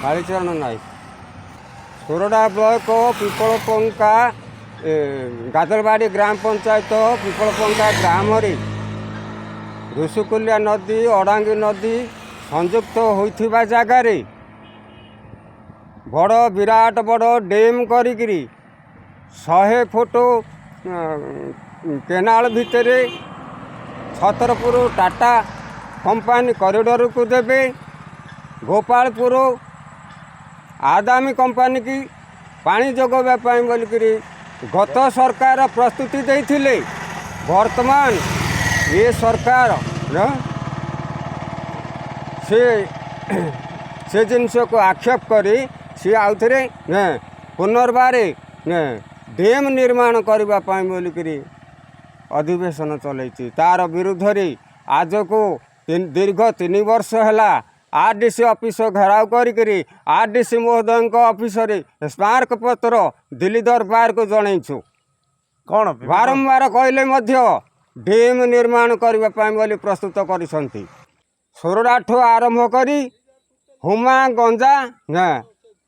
कालीचरण नायक सोरडा block पिपलपंका गादलबाड़ी ग्राम पंचायत पिपलपंका ग्राम ऋषिकुलिया नदी अडांगी नदी संयुक्त होइथिबा जगार बड़ विराट बड़ डैम करी 100 फुट केनाल भितर छतरपुर टाटा कंपानी कॉरिडोर को देवे गोपालपुर आदामी कंपानी की पानी जोगाइवाई बोलिकी गत सरकार प्रस्तुति देइथिले। वर्तमान ये सरकार से जिनस को आक्षेप करी सी आउ थे पुनर्बार डैम निर्माण करने बोलिकी अधिवेशन चलती तार विरुद्ध आज को दीर्घ 3 वर्ष है आरडीसी ऑफिस घेराव करी आरडीसी महोदय ऑफिस स्मारक पत्र दिल्ली दरबार को जनईचु कौन बारंबार कहले डैम निर्माण करने प्रस्तुत कर सोरडा ठू आरंभ करी हुमा गंजा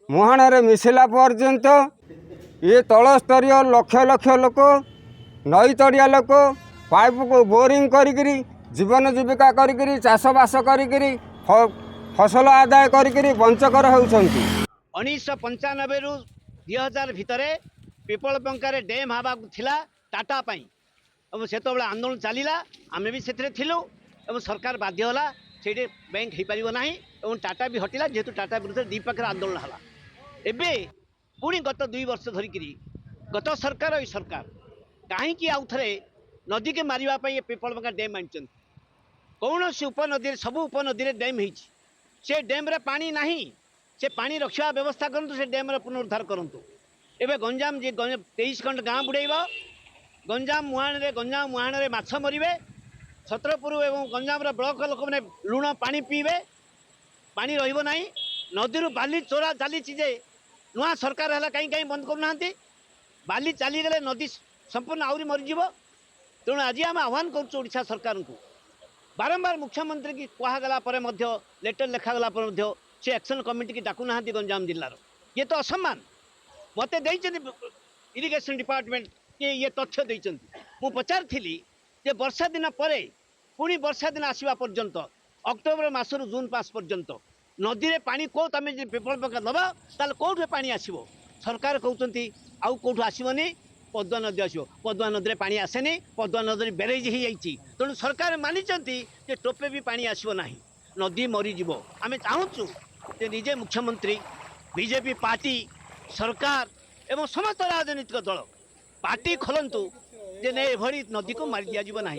मुहाण मिसिला पर्यंत ये तलस्तरीय लक्ष लक्ष लोक नई तड़िया लोक पाइप को बोरिंग करी जीवन जीविका करी चाषबास करी फसल आदाय करी वंचकर होती। 1995 रु 2000 भितर पिपलपंकार डैम हवा थिला टाटा पाई से आंदोलन चलला आम भी से सरकार बाध्य होला से बैंक हो पार ना और टाटा भी हटिला जेहेतु टाटा विरुद्ध दी पाखे आंदोलन है एवं पुणी गत 2 वर्ष धरिक गत सरकार ये सरकार कहीं आउ थे नदी के मारे पिपलपंका डैम आनी कौन से उपनदी सब उपनदी डैम होती से डैम रे पानी नहीं से पानी रक्षा व्यवस्था करूँ से डैम रे पुनरुद्धार करूँ एवं गंजाम जी 23 खंड गाँ बुड़ेब गंजाम मुहाण रे माछ मरवे छत्रपुर एवं गंजाम ब्लॉक लोक मैंने लुण पानी पीबे पानी रही नदी बाली चोरा चली नुआ सरकार है कहीं कहीं बंद करना बाली चलीगले नदी संपूर्ण आहरी मरीज तेणु आज आम आह्वान करोड़ा सरकार को बारंबार मुख्यमंत्री की कहगला लेटर लिखागला से एक्शन कमिटी की डाकुना गंजाम जिलार ये तो असम्मान मत इरिगेशन डिपार्टमेंट ये तथ्य देती मु पचारि वर्षा दिन पर पुणी वर्षा दिन आसवा पर्यंत अक्टोबर मासरू जून पास पर्यंत नदी में पानी को तुम पिपलपंका दबा ताल कौटे पानी आसो सरकार कहते आउ कौटू आसवनी पदुआ नदी आसो पदुआ नदी में पानी आसेनी पदुआ नदी बेरेज हो जाती तेणु सरकार मानिंट टोपे भी पानी आसो ना नदी मरीज आम चाहूँ निजे मुख्यमंत्री बीजेपी पार्टी सरकार एवं समस्त राजनीतिक दल पार्टी खोलतु जे एभली नदी को मारी दिज्व ना।